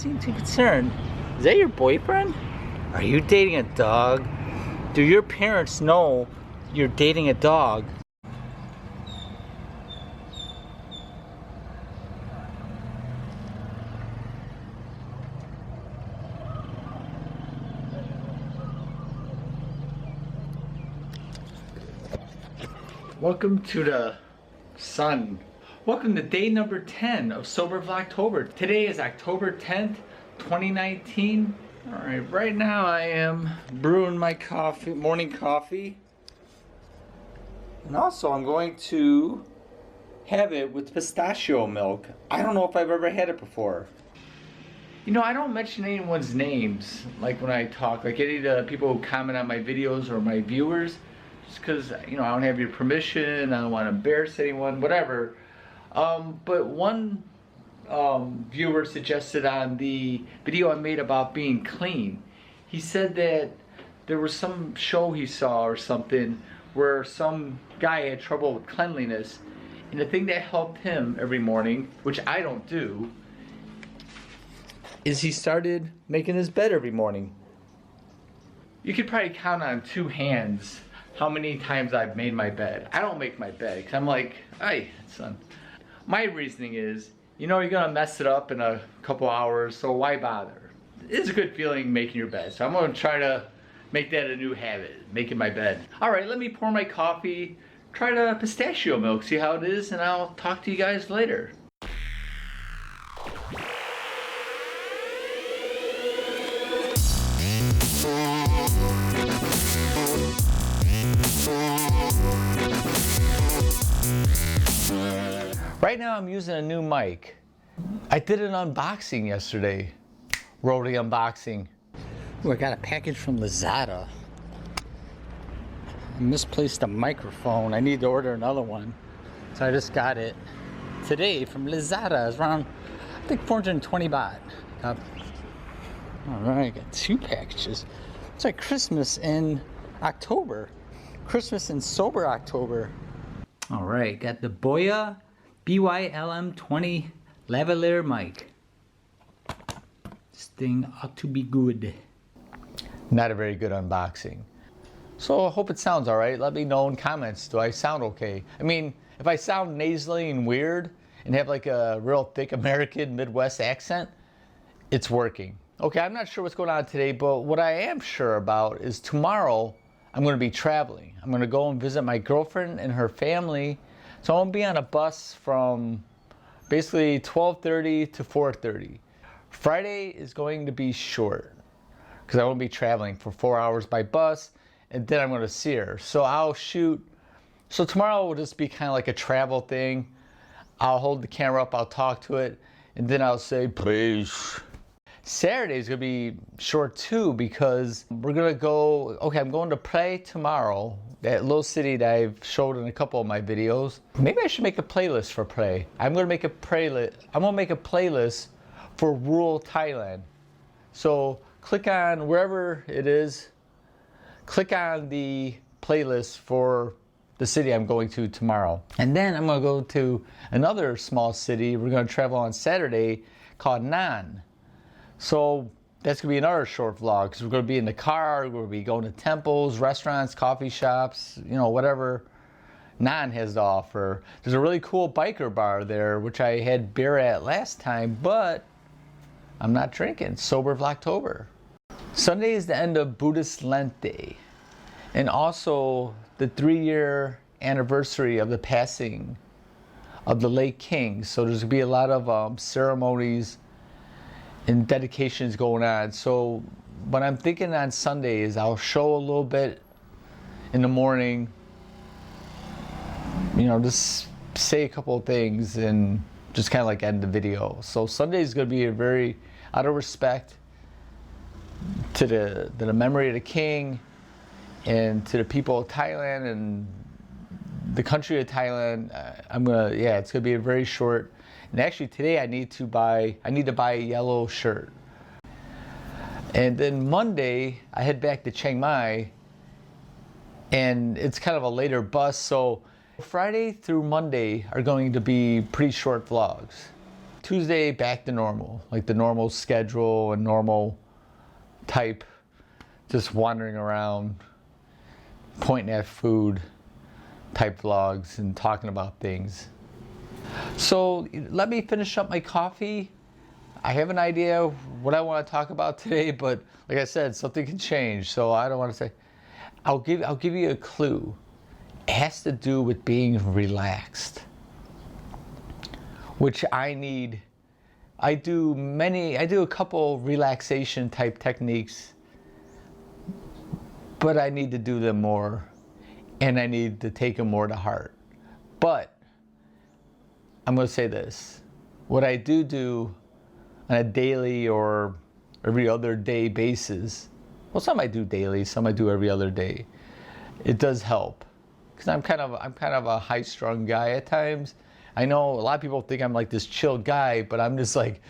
seem too concerned. Is that your boyfriend? Are you dating a dog? Do your parents know you're dating a dog? Welcome to the sun. Welcome to day number 10 of Sober Vlogtober. Today is October 10th, 2019. Alright, right now I am brewing my coffee, morning coffee. And also I'm going to have it with pistachio milk. I don't know if I've ever had it before. You know, I don't mention anyone's names like when I talk, like any of the people who comment on my videos or my viewers. Just because, you know, I don't have your permission, I don't want to embarrass anyone, whatever. But one viewer suggested on the video I made about being clean, he said that there was some show he saw or something where some guy had trouble with cleanliness, and the thing that helped him every morning, which I don't do, is he started making his bed every morning. You could probably count on two hands how many times I've made my bed. I don't make my bed because I'm like, hey, son. My reasoning is, you know, you're gonna mess it up in a couple hours, so why bother? It's a good feeling making your bed, so I'm gonna try to make that a new habit, making my bed. All right, let me pour my coffee, try the pistachio milk, see how it is, and I'll talk to you guys later. Right now I'm using a new mic. I did an unboxing yesterday. Rotary unboxing. Ooh, I got a package from Lazada. I misplaced a microphone. I need to order another one. So I just got it today from Lazada. It's around, I think, 420 baht. Alright, got two packages. It's like Christmas in October. Christmas in Sober October. Alright, got the Boya BYLM20 lavalier mic. This thing ought to be good. Not a very good unboxing. So I hope it sounds alright. Let me know in comments. Do I sound okay? I mean, if I sound nasally and weird and have like a real thick American Midwest accent, it's working. Okay, I'm not sure what's going on today, but what I am sure about is tomorrow I'm going to be traveling. I'm going to go and visit my girlfriend and her family. So I'm going to be on a bus from basically 12:30 to 4:30. Friday is going to be short because I won't be traveling for 4 hours by bus, and then I'm going to see her. So I'll shoot. So tomorrow will just be kind of like a travel thing. I'll hold the camera up, I'll talk to it, and then I'll say, please. Saturday is going to be short too because we're going to go, okay, I'm going to Pray tomorrow, that little city that I've showed in a couple of my videos. Maybe I should make a playlist for Pray. I'm going to make a playlist for rural Thailand. So click on wherever it is, click on the playlist for the city I'm going to tomorrow. And then I'm going to go to another small city. We're going to travel on Saturday called Nan. So that's going to be another short vlog because we're going to be in the car, we're going to be going to temples, restaurants, coffee shops, you know, whatever Nan has to offer. There's a really cool biker bar there, which I had beer at last time, but I'm not drinking. Sober Vlogtober. Sunday is the end of Buddhist Lent Day, and also the 3-year anniversary of the passing of the late king. So there's going to be a lot of ceremonies and dedications going on. So what I'm thinking on Sunday is I'll show a little bit in the morning, you know, just say a couple of things and just kind of like end the video. So Sunday is going to be a very, out of respect to the memory of the king and to the people of Thailand and the country of Thailand. It's gonna be a very short. And actually today I need to buy a yellow shirt. And then Monday I head back to Chiang Mai, and it's kind of a later bus, so Friday through Monday are going to be pretty short vlogs. Tuesday back to normal, like the normal schedule and normal type, just wandering around, pointing at food type vlogs and talking about things. So let me finish up my coffee. I have an idea what I want to talk about today, but like I said, something can change. So I don't want to say. I'll give you a clue. It has to do with being relaxed, which I need. I do a couple relaxation type techniques, but I need to do them more, and I need to take them more to heart. But I'm going to say this. What I do on a daily or every other day basis, well, some I do daily, some I do every other day. It does help, because I'm kind of a high-strung guy at times. I know a lot of people think I'm like this chill guy, but I'm just like,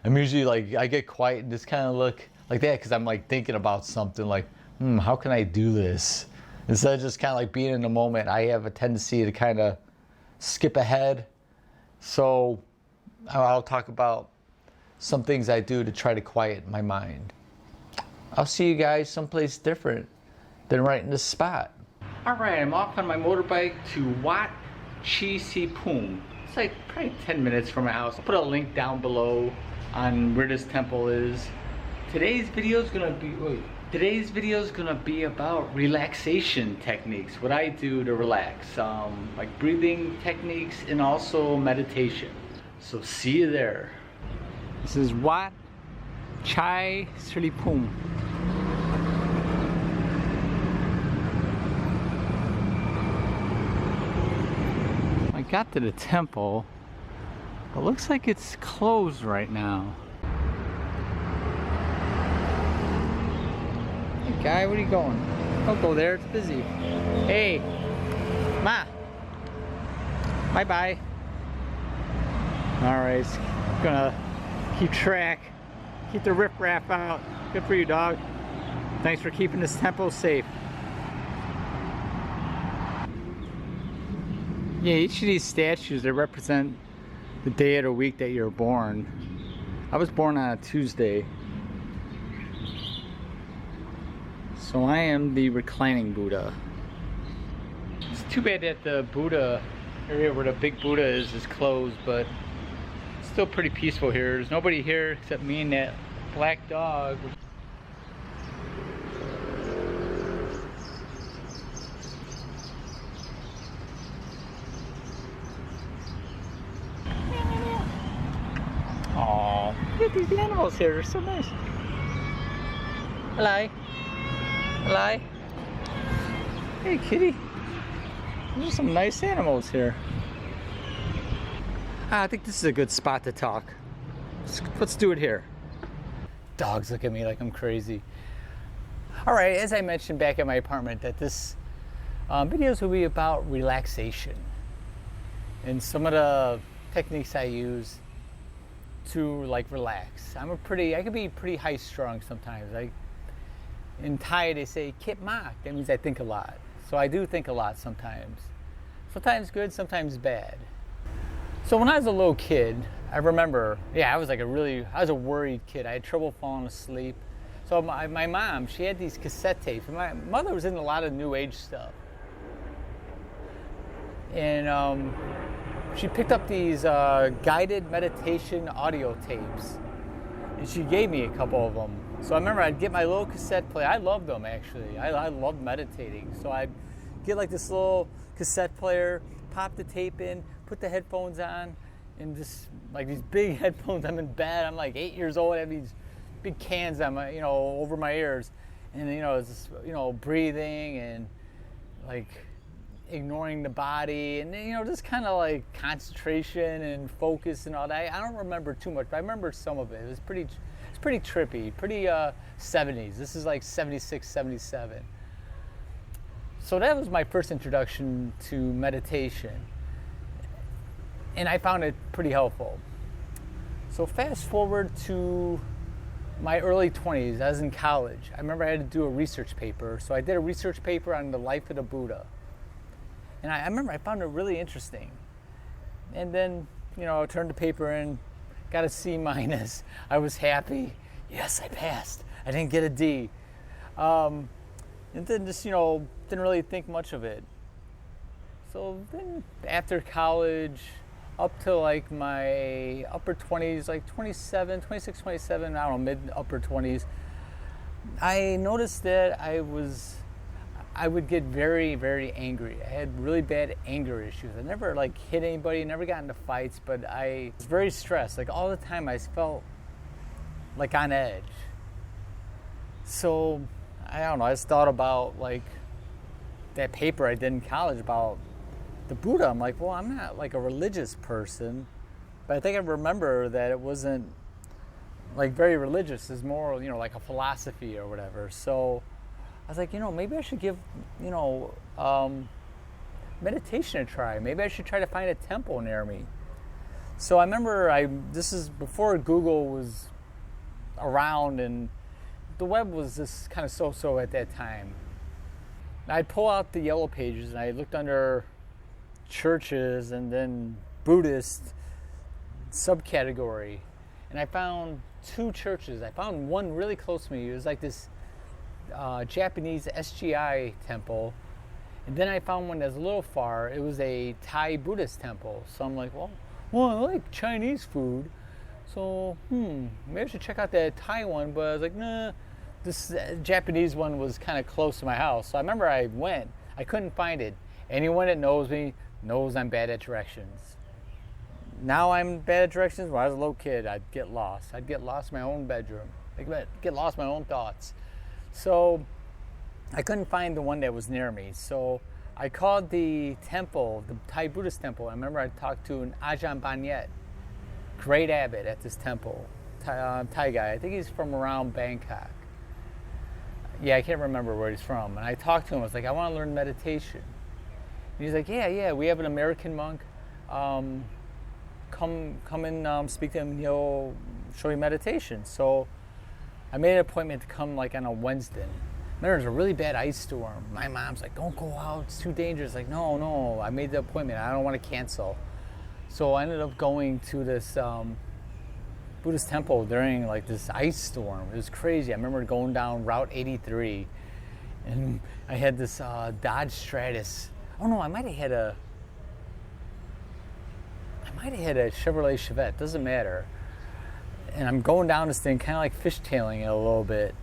I'm usually like, I get quiet and just kind of look like that, because I'm like thinking about something like, how can I do this? Instead of just kind of like being in the moment, I have a tendency to kind of skip ahead. So I'll talk about some things I do to try to quiet my mind. I'll see you guys someplace different than right in this spot. All right, I'm off on my motorbike to Wat Chai Si Phum. It's like probably 10 minutes from my house. I'll put a link down below on where this temple is. Today's video is gonna be about relaxation techniques, what I do to relax, like breathing techniques and also meditation. So see you there. This is Wat Chai Si Phum. I got to the temple, but looks like it's closed right now. Hey guy, where are you going? Don't go there, it's busy. Hey, Ma. Bye-bye. Alright, gonna keep track. Keep the riffraff out. Good for you, dog. Thanks for keeping this temple safe. Yeah, each of these statues, they represent the day of the week that you're born. I was born on a Tuesday. So I am the reclining Buddha. It's too bad that the Buddha area where the big Buddha is closed, but it's still pretty peaceful here. There's nobody here except me and that black dog. Aww, look at these animals here, they're so nice. Hello. Hello. Hey kitty. There's some nice animals here. I think this is a good spot to talk. Let's do it here. Dogs look at me like I'm crazy. Alright, as I mentioned back at my apartment, that this videos will be about relaxation and some of the techniques I use to like relax. I can be pretty high strung sometimes. In Thai they say kip mak, that means I think a lot. So I do think a lot sometimes. Sometimes good, sometimes bad. So when I was a little kid, I remember, I was a worried kid. I had trouble falling asleep. So my mom, she had these cassette tapes. My mother was into a lot of new age stuff. And she picked up these guided meditation audio tapes. And she gave me a couple of them. So I remember I'd get my little cassette player. I loved them actually. I loved meditating. So I'd get like this little cassette player, pop the tape in, put the headphones on, and just like these big headphones. I'm in bed. I'm like 8 years old. I have these big cans on my, over my ears, and it's just, breathing and like ignoring the body, and just kind of like concentration and focus and all that. I don't remember too much, but I remember some of it. It was pretty trippy, pretty 70s. This is like 76, 77. So that was my first introduction to meditation. And I found it pretty helpful. So fast forward to my early 20s, I was in college. I remember I had to do a research paper. So I did a research paper on the life of the Buddha. And I remember I found it really interesting. And then, I turned the paper in, got a C minus. I was happy. Yes, I passed. I didn't get a D. And then just, didn't really think much of it. So then after college, up to like my upper 20s, like 26, 27, I don't know, mid upper 20s, I noticed that I would get very, very angry. I had really bad anger issues. I never like hit anybody, never got into fights, but I was very stressed. Like all the time I felt like on edge. So I don't know, I just thought about like that paper I did in college about the Buddha. I'm like, well, I'm not like a religious person, but I think I remember that it wasn't like very religious. It's more, like a philosophy or whatever. So I was like, maybe I should give, meditation a try. Maybe I should try to find a temple near me. So I remember this is before Google was around and the web was just kind of so-so at that time. I'd pull out the yellow pages and I looked under churches and then Buddhist subcategory, and I found 2 churches. I found one really close to me. It was like this Japanese SGI temple, and then I found one that's a little far. It was a Thai Buddhist temple. So I'm like, well, I like Chinese food, so maybe I should check out that Thai one. But I was like, nah, this Japanese one was kind of close to my house. So I remember I went. I couldn't find it. Anyone that knows me knows I'm bad at directions. Now I'm bad at directions. When I was a little kid, I'd get lost. I'd get lost in my own bedroom. I'd get lost in my own thoughts. So I couldn't find the one that was near me. So I called the temple, the Thai Buddhist temple. I remember I talked to an Ajahn Banyet, great abbot at this temple, Thai guy. I think he's from around Bangkok. Yeah, I can't remember where he's from. And I talked to him. I was like, I want to learn meditation. And he's like, yeah, we have an American monk. Come and speak to him, and he'll show you meditation. So I made an appointment to come like on a Wednesday. There was a really bad ice storm. My mom's like, don't go out, it's too dangerous. Like, no, I made the appointment. I don't want to cancel. So I ended up going to this Buddhist temple during like this ice storm. It was crazy. I remember going down Route 83, and I had this Dodge Stratus. Oh no, I might have had a Chevrolet Chevette, doesn't matter. And I'm going down this thing, kind of like fishtailing it a little bit.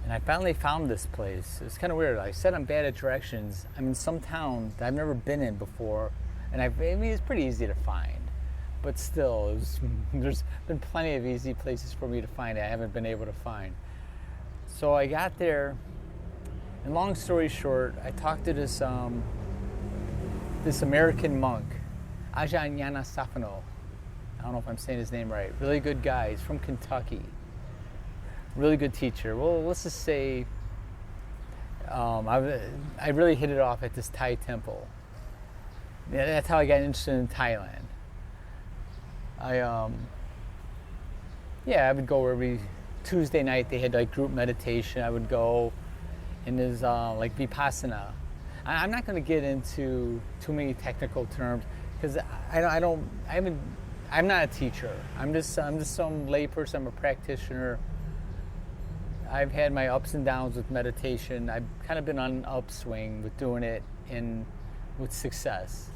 And I finally found this place. It's kind of weird. I said I'm bad at directions. I'm in some town that I've never been in before. And it's pretty easy to find. But still, there's been plenty of easy places for me to find that I haven't been able to find. So I got there, and long story short, I talked to this American monk, Ajahn Yanasafano. I don't know if I'm saying his name right. Really good guy. He's from Kentucky. Really good teacher. Well, let's just say I really hit it off at this Thai temple. Yeah, that's how I got interested in Thailand. I would go every Tuesday night. They had like group meditation. I would go, and there's like Vipassana. I'm not going to get into too many technical terms because I'm not a teacher. I'm just some layperson. I'm a practitioner. I've had my ups and downs with meditation. I've kind of been on an upswing with doing it with success.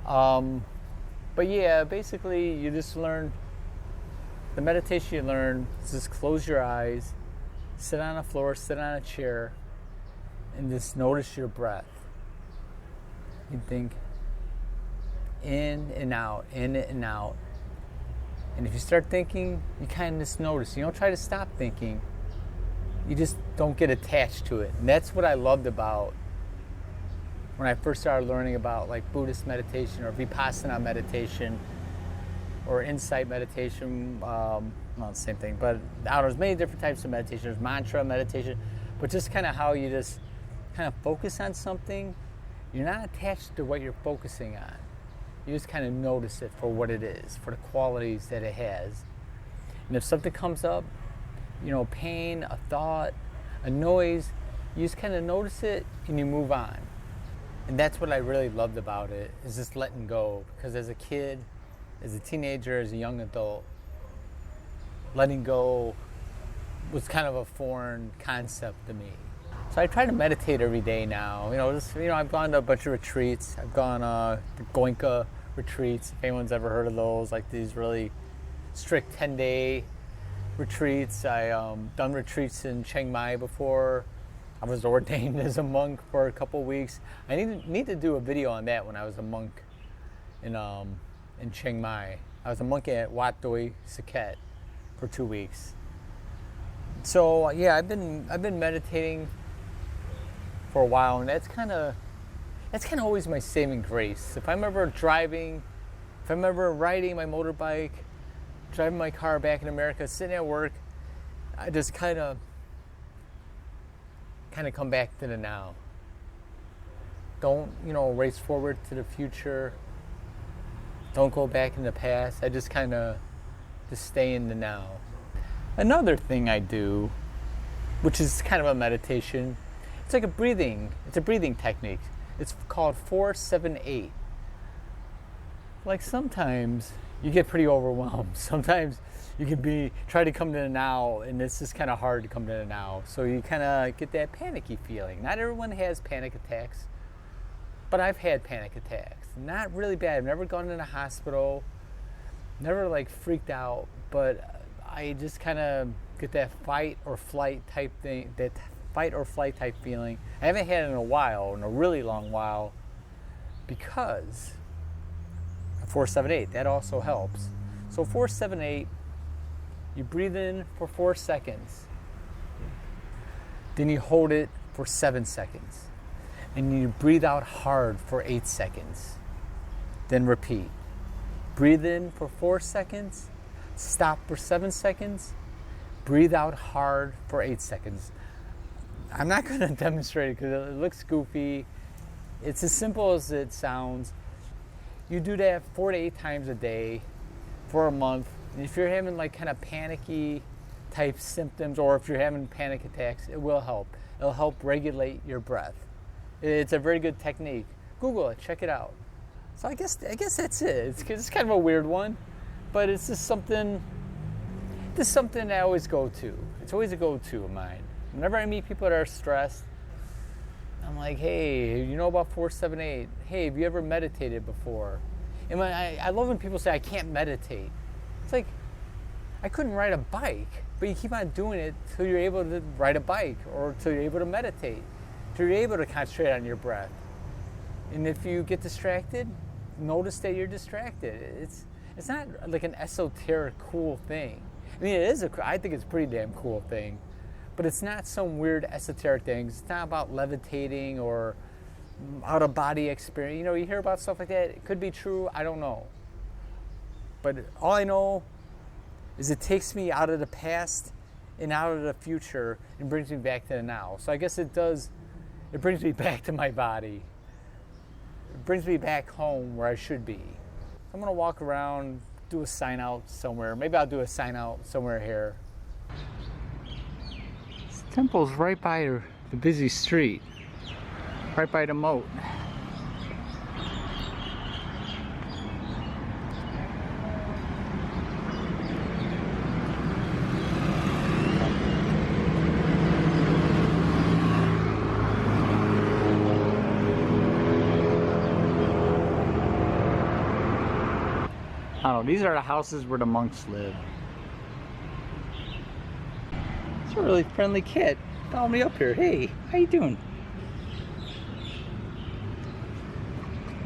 But yeah, basically you just learn, the meditation you learn is just close your eyes, sit on the floor, sit on a chair, and just notice your breath. You think in and out, in and out. And if you start thinking, you kind of just notice. You don't try to stop thinking. You just don't get attached to it. And that's what I loved about when I first started learning about like Buddhist meditation or Vipassana meditation or insight meditation. Well, the same thing, but there's many different types of meditation. There's mantra meditation, but just kind of how you just kind of focus on something. You're not attached to what you're focusing on. You just kind of notice it for what it is, for the qualities that it has. And if something comes up, pain, a thought, a noise, you just kind of notice it and you move on. And that's what I really loved about it, is just letting go. Because as a kid, as a teenager, as a young adult, letting go was kind of a foreign concept to me. So I try to meditate every day now. I've gone to a bunch of retreats. I've gone to Goenka retreats, if anyone's ever heard of those, like these really strict 10-day retreats. I done retreats in Chiang Mai before. I was ordained as a monk for a couple weeks. I need to do a video on that when I was a monk in Chiang Mai. I was a monk at Wat Chai Si Phum for 2 weeks. So yeah, I've been meditating for a while, and that's kind of always my saving grace. If I'm ever driving, if I'm ever riding my motorbike, driving my car back in America, sitting at work, I just kind of come back to the now. Don't race forward to the future. Don't go back in the past. I just stay in the now. Another thing I do, which is kind of a meditation, it's like a breathing technique. It's called 4-7-8. Like sometimes you get pretty overwhelmed. Sometimes you can try to come to the now, and it's just kind of hard to come to the now. So you kind of get that panicky feeling. Not everyone has panic attacks, but I've had panic attacks. Not really bad. I've never gone in a hospital, never like freaked out, but I just kind of get that fight or flight type thing, that fight or flight type feeling. I haven't had it in a while, in a really long while, because 4-7-8, that also helps. So 4-7-8, you breathe in for 4 seconds, then you hold it for 7 seconds, and you breathe out hard for 8 seconds, then repeat. Breathe in for 4 seconds, stop for 7 seconds, breathe out hard for 8 seconds. I'm not going to demonstrate it because it looks goofy. It's as simple as it sounds. You do that 4 to 8 times a day for a month. And if you're having like kind of panicky type symptoms, or if you're having panic attacks, it will help. It'll help regulate your breath. It's a very good technique. Google it, check it out. So I guess that's it. It's kind of a weird one, but it's just something I always go to. It's always a go-to of mine. Whenever I meet people that are stressed, I'm like, hey, you know about 4-7-8? Hey, have you ever meditated before? And I love when people say, I can't meditate. It's like, I couldn't ride a bike, but you keep on doing it till you're able to ride a bike, or till you're able to meditate, till you're able to concentrate on your breath. And if you get distracted, notice that you're distracted. It's not like an esoteric cool thing. I mean, I think it's a pretty damn cool thing. But it's not some weird esoteric thing. It's not about levitating or out-of-body experience. You hear about stuff like that. It could be true. I don't know. But all I know is it takes me out of the past and out of the future and brings me back to the now. So I guess it does. It brings me back to my body. It brings me back home where I should be. I'm going to walk around, do a sign out somewhere. Maybe I'll do a sign out somewhere here. Temple's right by the busy street, right by the moat. I don't know, these are the houses where the monks live. A really friendly kid. Follow me up here. Hey, how you doing?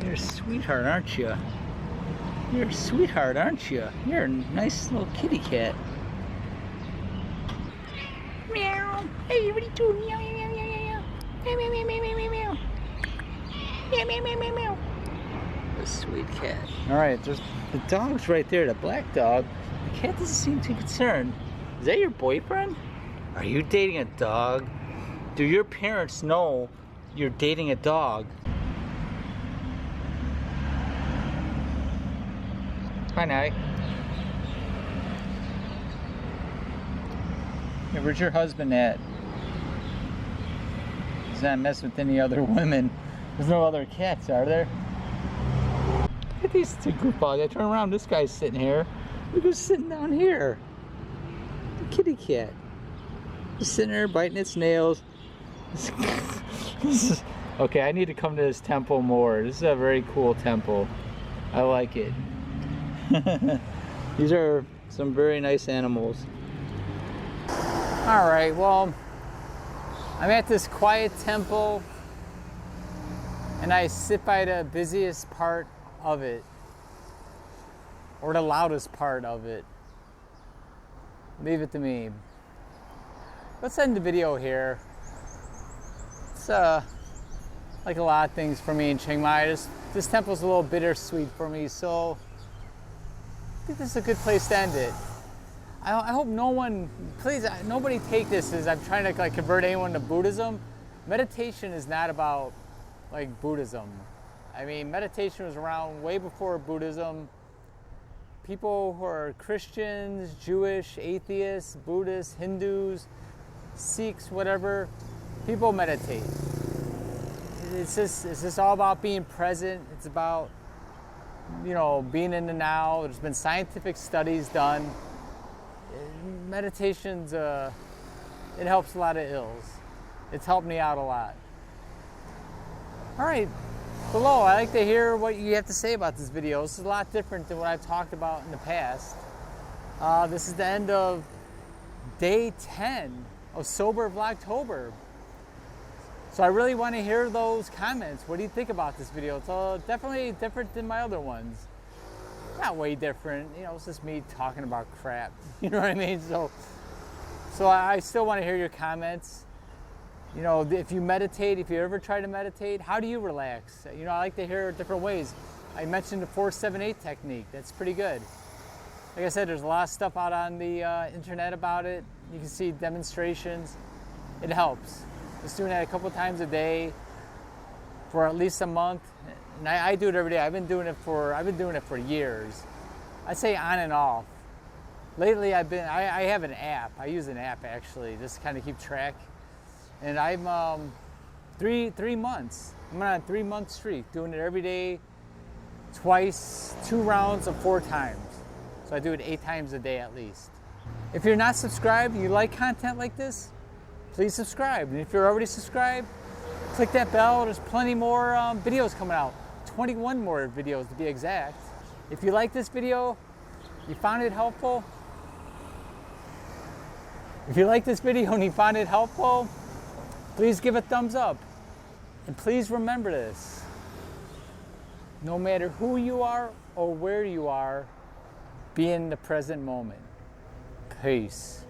You're a sweetheart, aren't you? You're a sweetheart, aren't you? You're a nice little kitty cat. Meow. Hey, what are you doing? Meow, meow, meow, meow, meow, meow, meow, meow, meow, meow, meow, meow, meow, meow, meow, meow. A sweet cat. All right, there's the dog's right there. The black dog. The cat doesn't seem too concerned. Is that your boyfriend? Are you dating a dog? Do your parents know you're dating a dog? Hi, Natty. Hey, where's your husband at? He's not messing with any other women. There's no other cats, are there? Hey, at these two goofballs. I turn around, this guy's sitting here. Look who's sitting down here. The kitty cat. Just sitting there biting its nails. Okay, I need to come to this temple more. This is a very cool temple. I like it. These are some very nice animals. All right, well, I'm at this quiet temple and I sit by the busiest part of it, or the loudest part of it. Leave it to me. Let's end the video here. It's like a lot of things for me in Chiang Mai. This temple's a little bittersweet for me, so I think this is a good place to end it. I hope no one, please, nobody take this as I'm trying to like convert anyone to Buddhism. Meditation is not about like Buddhism. I mean, meditation was around way before Buddhism. People who are Christians, Jewish, atheists, Buddhists, Hindus, Sikhs, whatever, people meditate. It's just all about being present. It's about, you know, being in the now. There's been scientific studies done. Meditation's, it helps a lot of ills. It's helped me out a lot. All right, below, I'd like to hear what you have to say about this video. This is a lot different than what I've talked about in the past. This is the end of day 10 of Sober Vlogtober. So I really want to hear those comments. What do you think about this video? It's definitely different than my other ones. Not way different, you know, it's just me talking about crap. You know what I mean? So I still want to hear your comments. You know, if you meditate, if you ever try to meditate, how do you relax? You know, I like to hear different ways. I mentioned the 478 technique. That's pretty good. Like I said, there's a lot of stuff out on the internet about it. You can see demonstrations. It helps. Just doing that a couple times a day for at least a month. And I do it every day. I've been doing it for years. I say on and off. Lately I have an app. I use an app actually, just to kind of keep track. And I'm 3 months. I'm on a 3-month streak, doing it every day, twice, 2 rounds of 4 times. So I do it 8 times a day at least. If you're not subscribed and you like content like this, please subscribe. And if you're already subscribed, click that bell. There's plenty more videos coming out. 21 more videos to be exact. If you like this video, you found it helpful. If you like this video and you found it helpful, please give a thumbs up. And please remember this. No matter who you are or where you are, be in the present moment. Peace.